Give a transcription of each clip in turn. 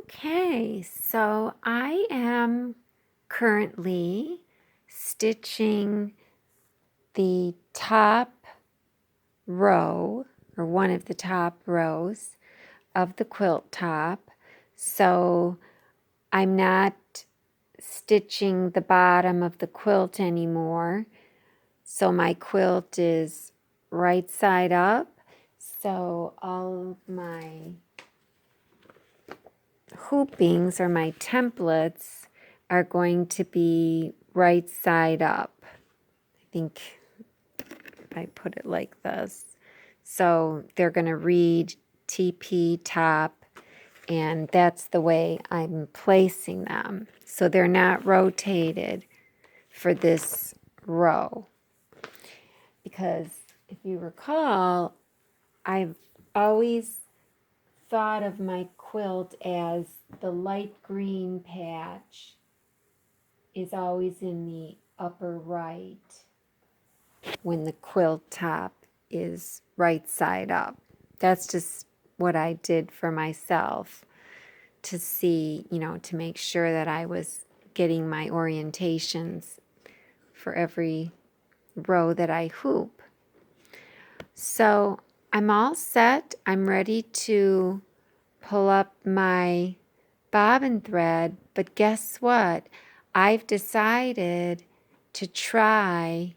Okay, so I am currently stitching the top row, or one of the top rows of the quilt top. So I'm not stitching the bottom of the quilt anymore. So my quilt is right side up. So all of my hoopings, or my templates, are going to be right side up. I think if I put it like this. So they're going to read TP top, and that's the way I'm placing them. So they're not rotated for this row. Because if you recall, I've always thought of my quilt as the light green patch is always in the upper right when the quilt top is right side up. That's just what I did for myself to see, to make sure that I was getting my orientations for every row that I hoop. So I'm all set. I'm ready to pull up my bobbin thread, but guess what? I've decided to try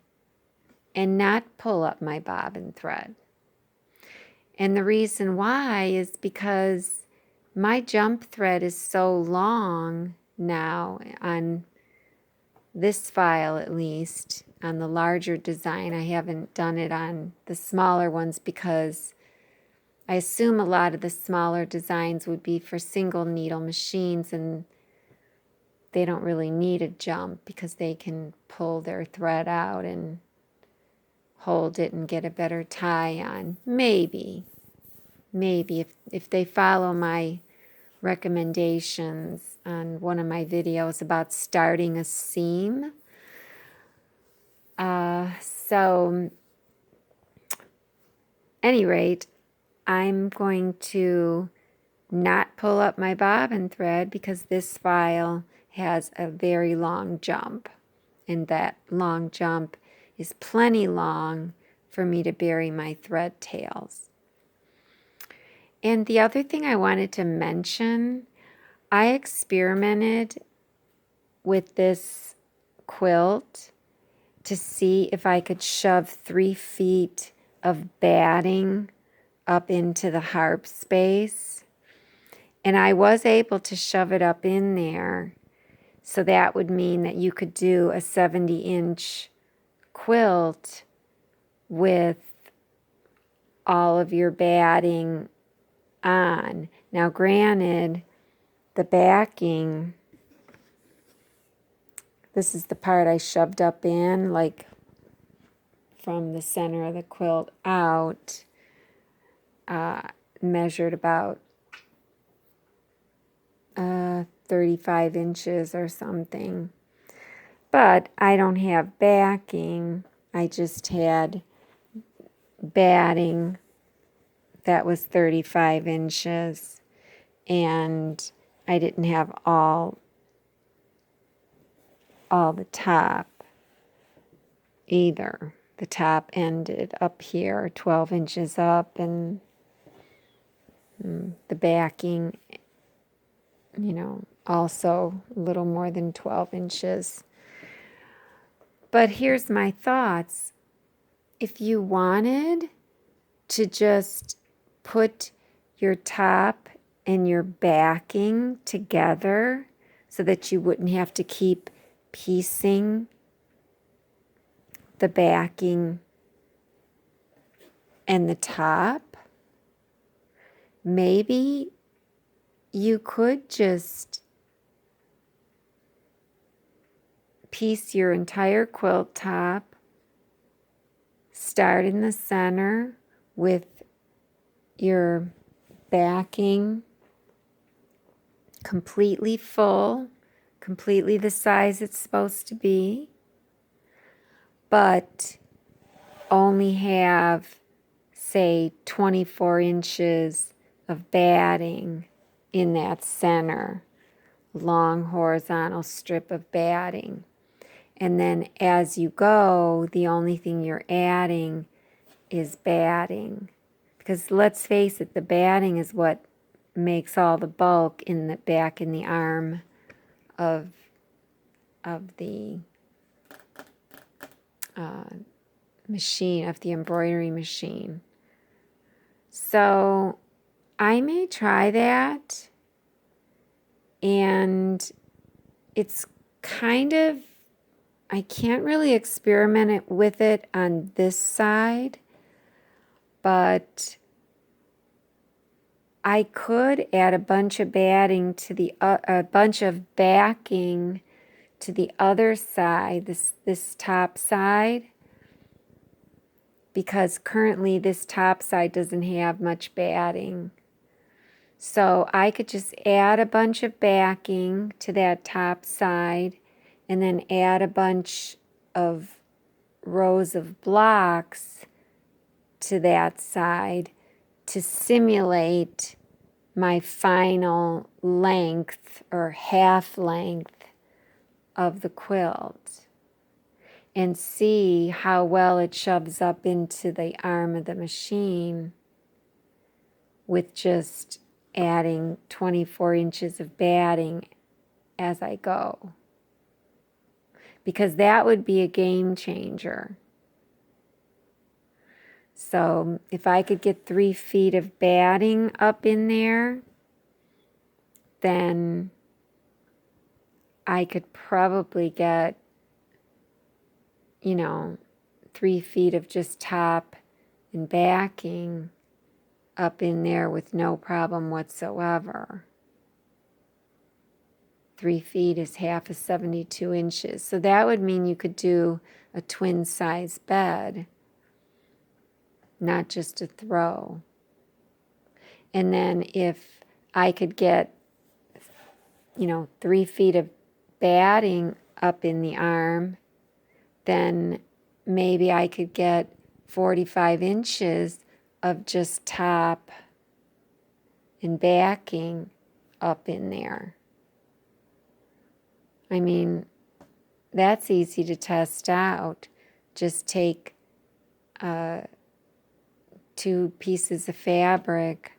and not pull up my bobbin thread. And the reason why is because my jump thread is so long now, on this file at least, on the larger design. I haven't done it on the smaller ones because I assume a lot of the smaller designs would be for single needle machines, and they don't really need a jump because they can pull their thread out and hold it and get a better tie on. Maybe if they follow my recommendations on one of my videos about starting a seam. So any rate, I'm going to not pull up my bobbin thread because this file has a very long jump, and that long jump is plenty long for me to bury my thread tails. And the other thing I wanted to mention, I experimented with this quilt to see if I could shove 3 feet of batting up into the harp space. And I was able to shove it up in there. So that would mean that you could do a 70-inch quilt with all of your batting on. Now, granted, the backing, this is the part I shoved up in, like from the center of the quilt out, measured about 35 inches or something. But I don't have backing. I just had batting that was 35 inches. And I didn't have all the top either. The top ended up here, 12 inches up, and the backing, also a little more than 12 inches. But here's my thoughts. If you wanted to just put your top and your backing together so that you wouldn't have to keep piecing the backing and the top, maybe you could just piece your entire quilt top, start in the center with your backing completely full, completely the size it's supposed to be, but only have, say, 24 inches of batting in that center long horizontal strip of batting. And then as you go, the only thing you're adding is batting. Because let's face it, the batting is what makes all the bulk in the back in the arm of the machine, of the embroidery machine. So I may try that, and it's kind of, I can't really experiment with it on this side, but I could add a bunch of batting to the a bunch of backing to the other side, this top side, because currently this top side doesn't have much batting. So I could just add a bunch of backing to that top side and then add a bunch of rows of blocks to that side to simulate my final length or half length of the quilt, and see how well it shoves up into the arm of the machine with just adding 24 inches of batting as I go. Because that would be a game changer. So if I could get 3 feet of batting up in there, then I could probably get, 3 feet of just top and backing up in there with no problem whatsoever. 3 feet is half of 72 inches. So that would mean you could do a twin size bed, not just a throw. And then if I could get, 3 feet of batting up in the arm, then maybe I could get 45 inches of just top and backing up in there. I mean, that's easy to test out. Just take 2 pieces of fabric,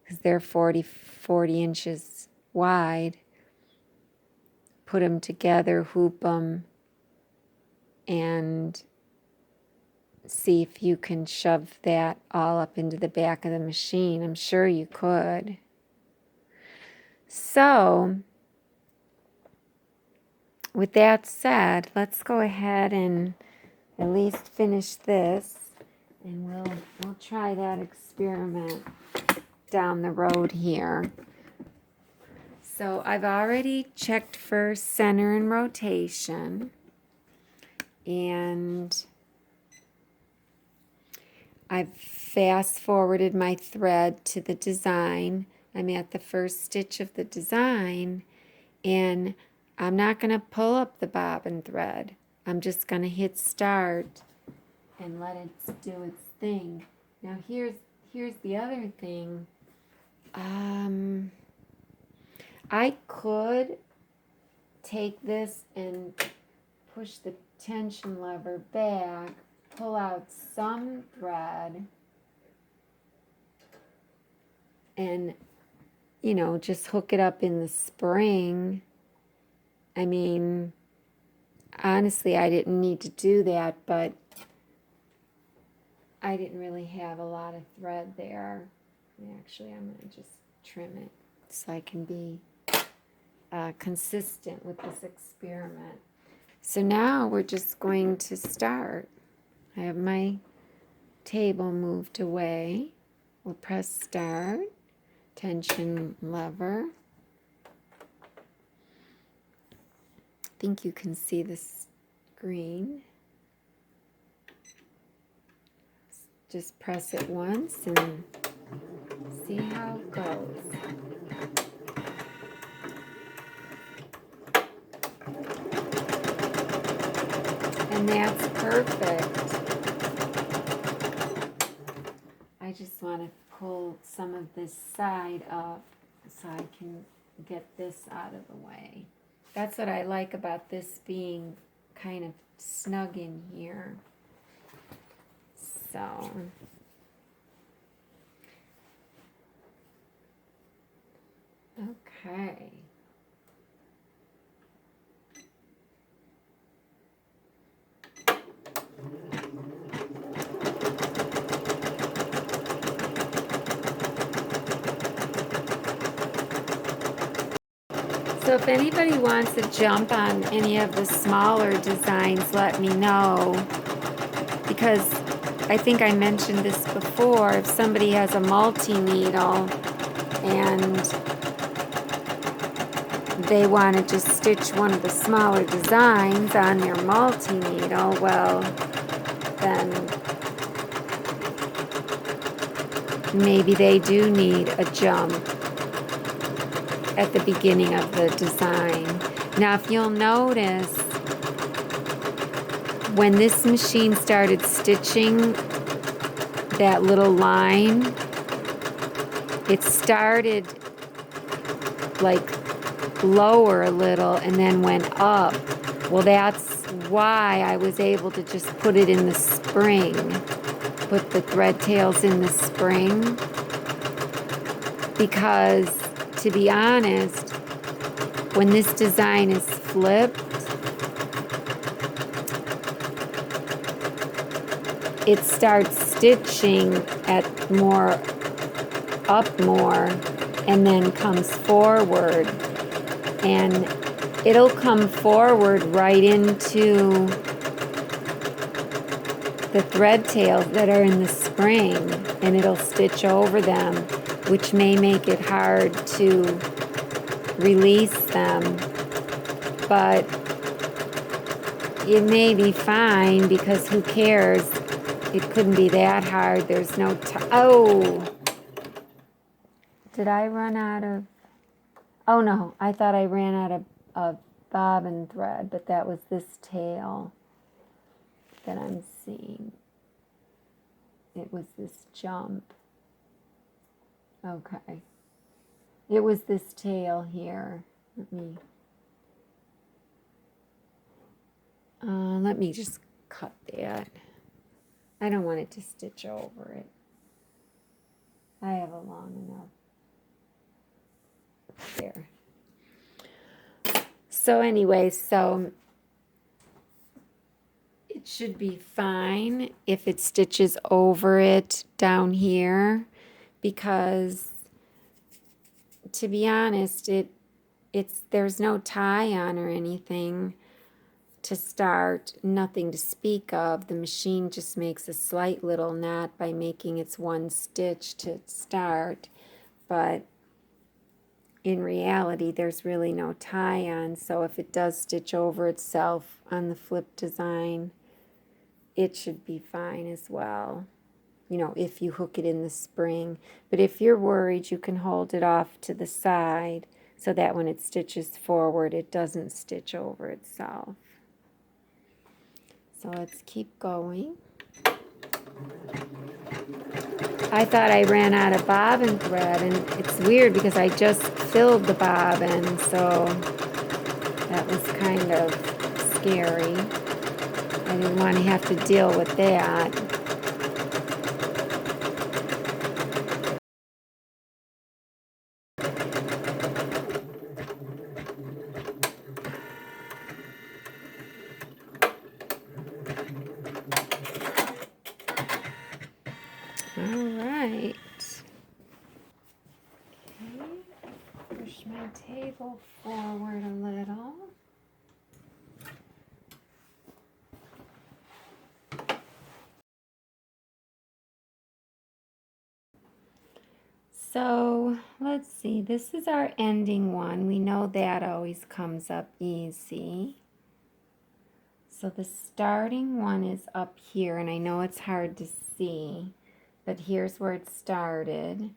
because they're 40 inches wide, put them together, hoop them, and see if you can shove that all up into the back of the machine. I'm sure you could. So, with that said, let's go ahead and at least finish this, and we'll try that experiment down the road here. So I've already checked for center and rotation, and I've fast forwarded my thread to the design. I'm at the first stitch of the design, and I'm not going to pull up the bobbin thread. I'm just going to hit start and let it do its thing. Now here's the other thing. I could take this and push the tension lever back, pull out some thread, and, just hook it up in the spring. I mean, honestly, I didn't need to do that, but I didn't really have a lot of thread there. Actually, I'm going to just trim it so I can be consistent with this experiment. So now we're just going to start. I have my table moved away. We'll press start, tension lever. I think you can see the screen. Just press it once and see how it goes. And that's perfect. I just want to pull some of this side up so I can get this out of the way. That's what I like about this being kind of snug in here. So, okay. So if anybody wants to jump on any of the smaller designs, let me know. Because I think I mentioned this before, if somebody has a multi-needle and they want to just stitch one of the smaller designs on their multi-needle, well, then maybe they do need a jump at the beginning of the design. Now, if you'll notice, when this machine started stitching that little line, it started like lower a little and then went up. Well, that's why I was able to just put it in the spring, put the thread tails in the spring, because to be honest, when this design is flipped, it starts stitching at more, up more, and then comes forward. And it'll come forward right into the thread tails that are in the spring, and it'll stitch over them, which may make it hard to release them. But it may be fine, because who cares? It couldn't be that hard. There's no oh! Did I run out of... Oh no, I thought I ran out of bobbin thread, but that was this tail that I'm seeing. It was this jump. Okay. It was this tail here. Let me just cut that. I don't want it to stitch over it. I have a long enough. There. So anyway, so it should be fine if it stitches over it down here, because to be honest, there's no tie on or anything to start, nothing to speak of. The machine just makes a slight little knot by making its one stitch to start, but in reality there's really no tie on. So if it does stitch over itself on the flip design, it should be fine as well, you know, if you hook it in the spring. But if you're worried, you can hold it off to the side so that when it stitches forward, it doesn't stitch over itself. So let's keep going. I thought I ran out of bobbin thread, and it's weird because I just filled the bobbin, so that was kind of scary. I didn't want to have to deal with that. All right. Okay. Push my table forward a little. So let's see, this is our ending one. We know that always comes up easy. So the starting one is up here, and I know it's hard to see, but here's where it started,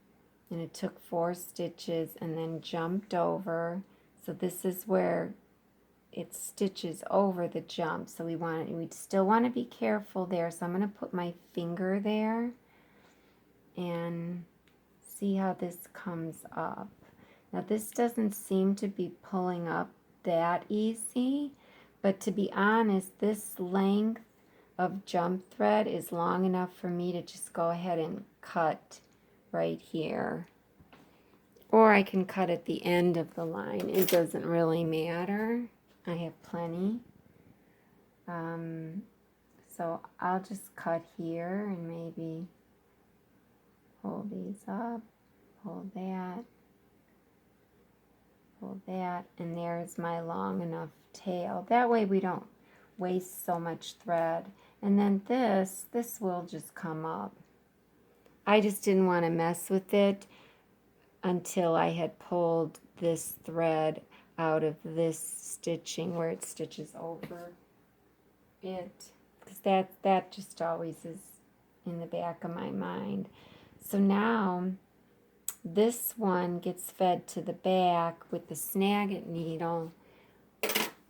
and it took 4 stitches and then jumped over. So this is where it stitches over the jump. So we still want to be careful there. So I'm going to put my finger there and see how this comes up. Now this doesn't seem to be pulling up that easy, but to be honest, this length of jump thread is long enough for me to just go ahead and cut right here. Or I can cut at the end of the line. It doesn't really matter. I have plenty. So I'll just cut here and maybe hold these up, hold that, and there's my long enough tail. That way we don't waste so much thread. And then this will just come up. I just didn't want to mess with it until I had pulled this thread out of this stitching where it stitches over it, because that just always is in the back of my mind. So now this one gets fed to the back with the snag it needle,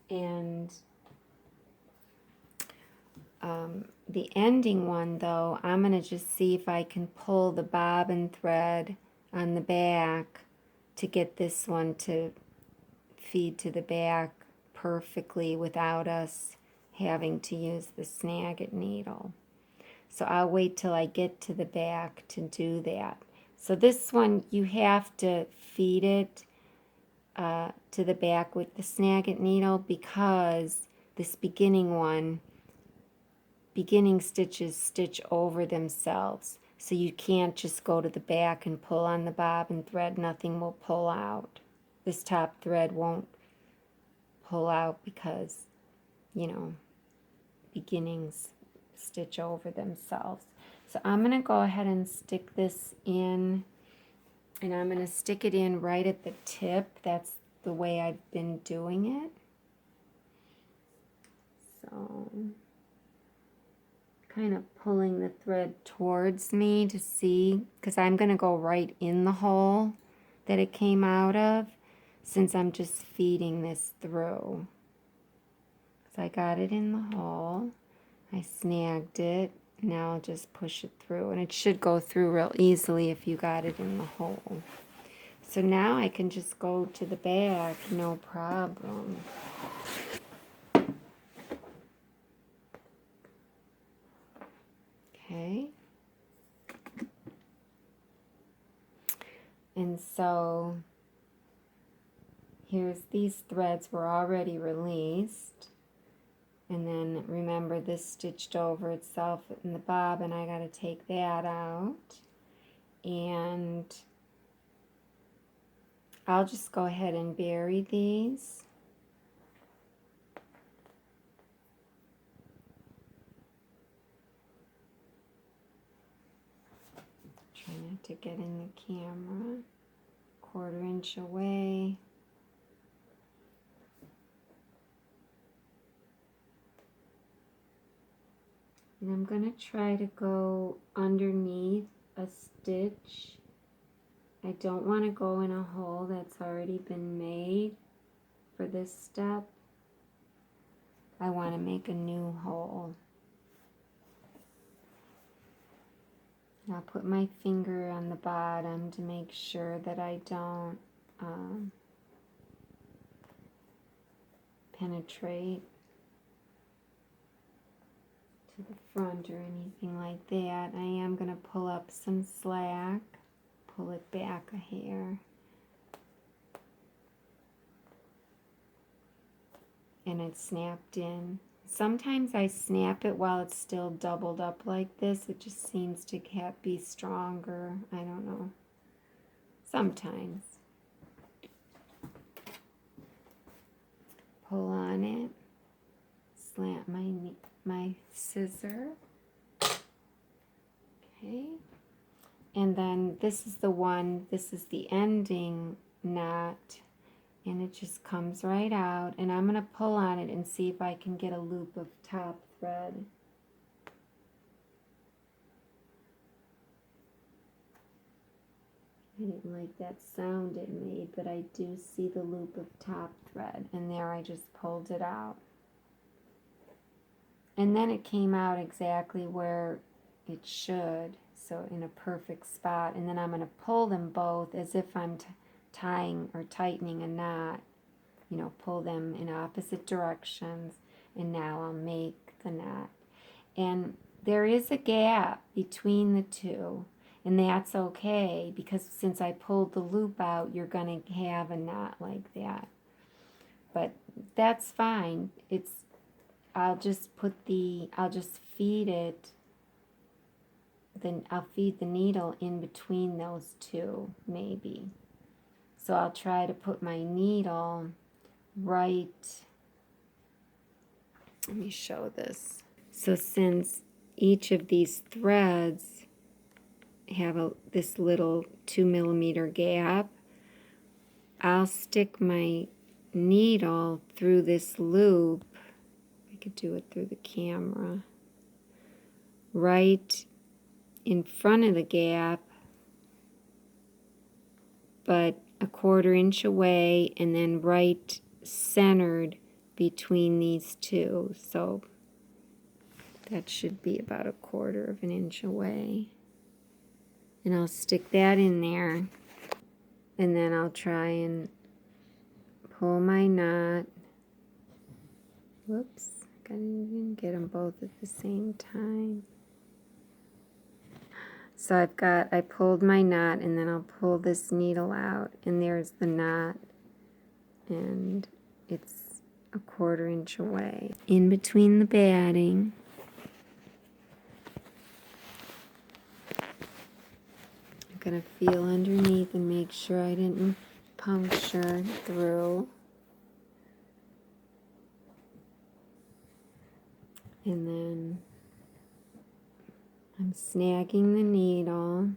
and the ending one though, I'm going to just see if I can pull the bobbin thread on the back to get this one to feed to the back perfectly without us having to use the snag it needle. So I'll wait till I get to the back to do that. So this one, you have to feed it to the back with the snag it needle, because this beginning one, beginning stitches stitch over themselves. So you can't just go to the back and pull on the bobbin thread. Nothing will pull out. This top thread won't pull out because, you know, beginnings stitch over themselves. So I'm going to go ahead and stick this in, and I'm going to stick it in right at the tip. That's the way I've been doing it. So kind of pulling the thread towards me to see, because I'm going to go right in the hole that it came out of, since I'm just feeding this through. So I got it in the hole, I snagged it, now I'll just push it through, and it should go through real easily if you got it in the hole. So now I can just go to the back, no problem. Okay. And so here's these threads were already released. And then remember, this stitched over itself in the bobbin. I got to take that out. And I'll just go ahead and bury these. Try not to get in the camera. 1/4 inch away. And I'm going to try to go underneath a stitch. I don't want to go in a hole that's already been made for this step. I want to make a new hole. And I'll put my finger on the bottom to make sure that I don't penetrate to the front or anything like that. I am going to pull up some slack, pull it back a hair, and it's snapped in. Sometimes I snap it while it's still doubled up like this. It just seems to be stronger. I don't know. Sometimes. Pull on it. Slant my scissor. Okay. And then this is the one, this is the ending knot. And it just comes right out, and I'm going to pull on it and see if I can get a loop of top thread. I didn't like that sound it made, but I do see the loop of top thread, and there I just pulled it out. And then it came out exactly where it should, so in a perfect spot. And then I'm going to pull them both as if I'm tying or tightening a knot, you know, pull them in opposite directions, and now I'll make the knot. And there is a gap between the two, and that's okay, because since I pulled the loop out, you're going to have a knot like that. But that's fine. I'll just feed it, then I'll feed the needle in between those two, maybe. So I'll try to put my needle right, let me show this. So since each of these threads have this little 2 millimeter gap, I'll stick my needle through this loop. I could do it through the camera. Right in front of the gap, but a 1/4 inch away, and then right centered between these two. So that should be about a 1/4 inch away. And I'll stick that in there. And then I'll try and pull my knot. Whoops, I didn't get them both at the same time. So I pulled my knot, and then I'll pull this needle out, and there's the knot, and it's a 1/4 inch away. In between the batting, I'm gonna feel underneath and make sure I didn't puncture through. And then I'm snagging the needle.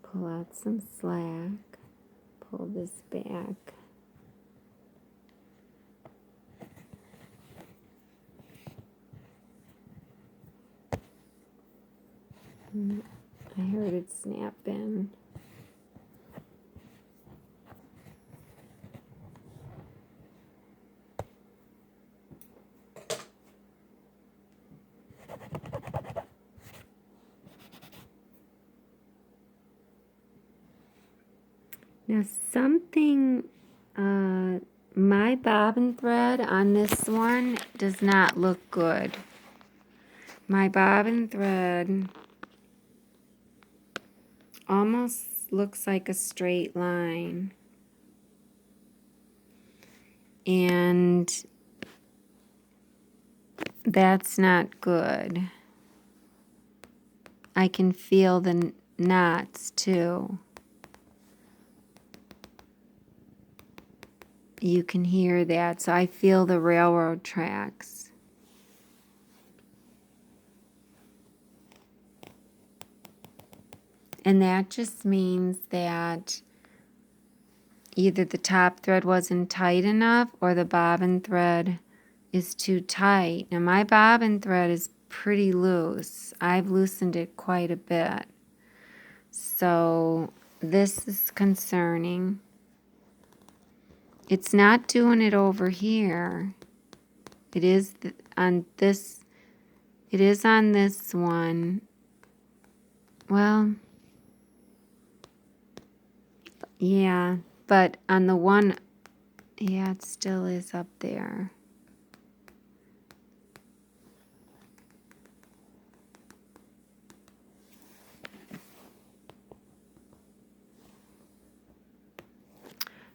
Pull out some slack. Pull this back. I heard it snap in. Now something, my bobbin thread on this one does not look good. My bobbin thread almost looks like a straight line. And that's not good. I can feel the knots too. You can hear that, so I feel the railroad tracks. And that just means that either the top thread wasn't tight enough or the bobbin thread is too tight. Now my bobbin thread is pretty loose. I've loosened it quite a bit. So this is concerning. It's not doing it over here. It is on this. It is on this one. Well, yeah, but on the one, yeah, it still is up there.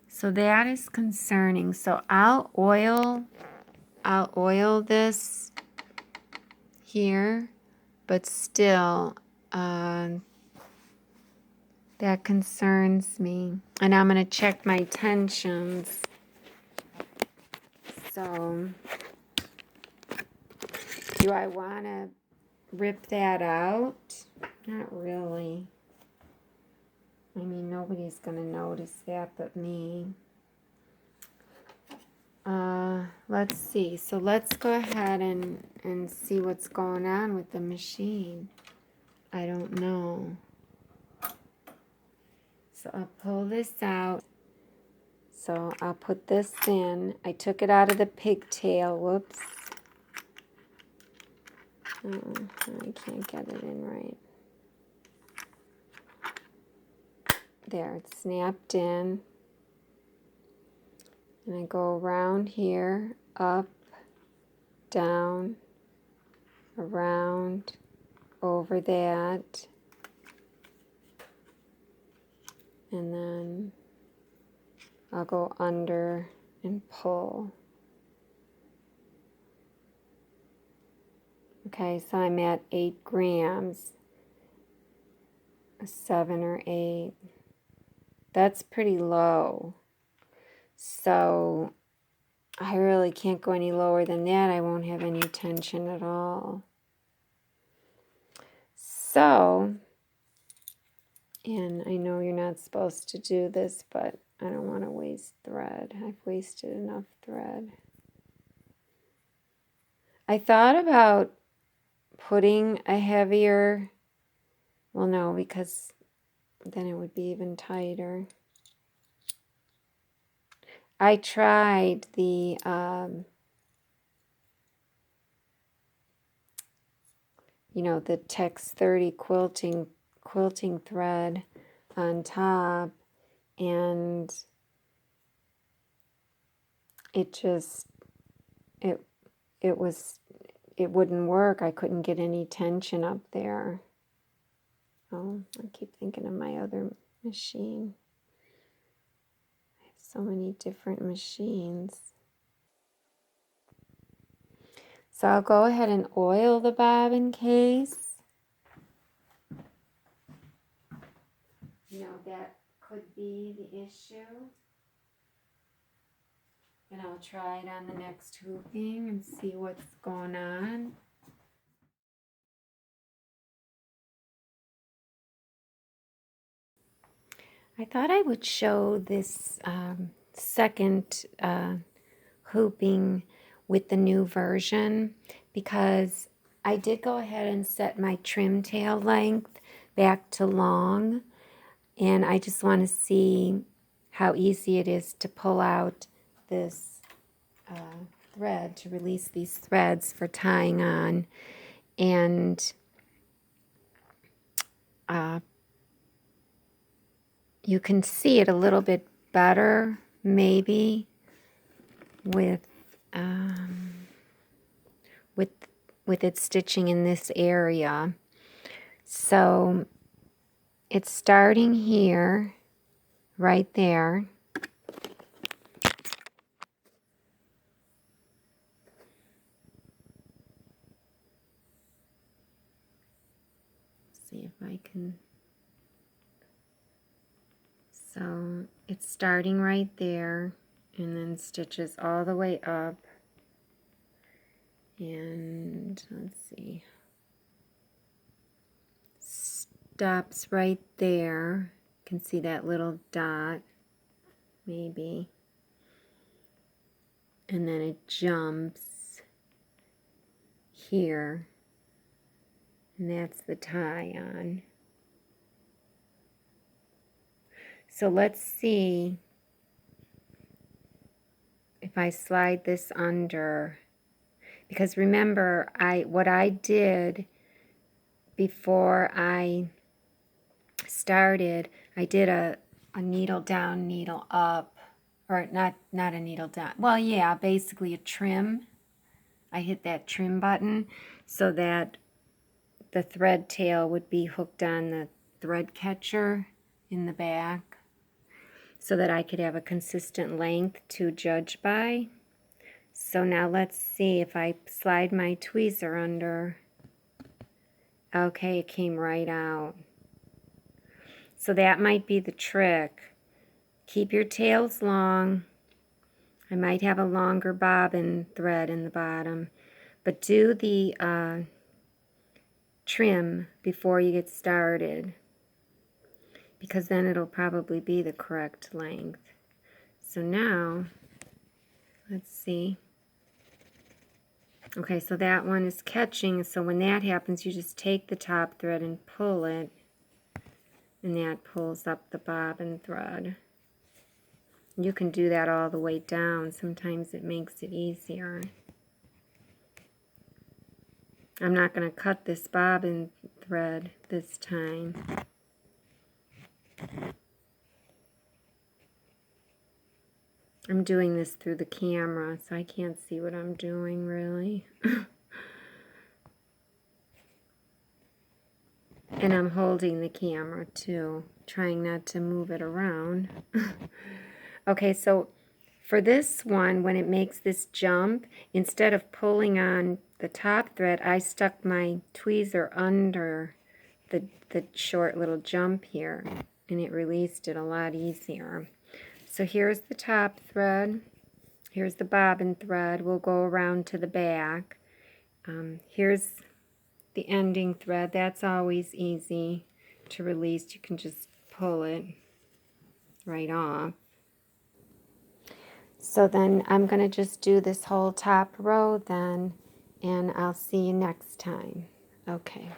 So that is concerning. So I'll oil this here, but still, that concerns me. And I'm going to check my tensions. So, do I want to rip that out? Not really. I mean, nobody's going to notice that but me. Let's see. So let's go ahead and see what's going on with the machine. I don't know. So I'll pull this out. So I'll put this in. I took it out of the pigtail. Whoops. I can't get it in right. There, it's snapped in. And I go around here, up, down, around, over that, and then I'll go under and pull. Okay, so I'm at 8 grams, 7 or 8. That's pretty low. So I really can't go any lower than that. I won't have any tension at all. So, and I know you're not supposed to do this, but I don't want to waste thread. I've wasted enough thread. I thought about putting a heavier, well, no, because then it would be even tighter. I tried the you know, the Tex 30 quilting thread on top, and it just it wouldn't work. I couldn't get any tension up there. Oh, I keep thinking of my other machine. I have so many different machines. So I'll go ahead and oil the bobbin case. You know, that could be the issue. And I'll try it on the next hooping and see what's going on. I thought I would show this second hooping with the new version, because I did go ahead and set my trim tail length back to long, and I just want to see how easy it is to pull out this thread, to release these threads for tying on. And you can see it a little bit better maybe with with it stitching in this area. So it's starting here, right there. See if I can. So it's starting right there and then stitches all the way up. And let's see. Stops right there. You can see that little dot, maybe. And then it jumps here. And that's the tie on. So let's see if I slide this under, because remember what I did before I started, I did a needle down, needle up, or not a needle down. Well, yeah, basically a trim. I hit that trim button so that the thread tail would be hooked on the thread catcher in the back, so that I could have a consistent length to judge by. So now let's see if I slide my tweezer under. Okay, it came right out. So that might be the trick. Keep your tails long. I might have a longer bobbin thread in the bottom, but do the trim before you get started, because then it'll probably be the correct length. So now, let's see. Okay, so that one is catching, so when that happens, you just take the top thread and pull it, and that pulls up the bobbin thread. You can do that all the way down. Sometimes it makes it easier. I'm not going to cut this bobbin thread this time. I'm doing this through the camera, so I can't see what I'm doing really. And I'm holding the camera too, trying not to move it around. Okay, so for this one, when it makes this jump, instead of pulling on the top thread, I stuck my tweezer under the short little jump here, and it released it a lot easier. So here's the top thread. Here's the bobbin thread. We'll go around to the back. Here's the ending thread. That's always easy to release. You can just pull it right off. So then I'm going to just do this whole top row then, and I'll see you next time. Okay.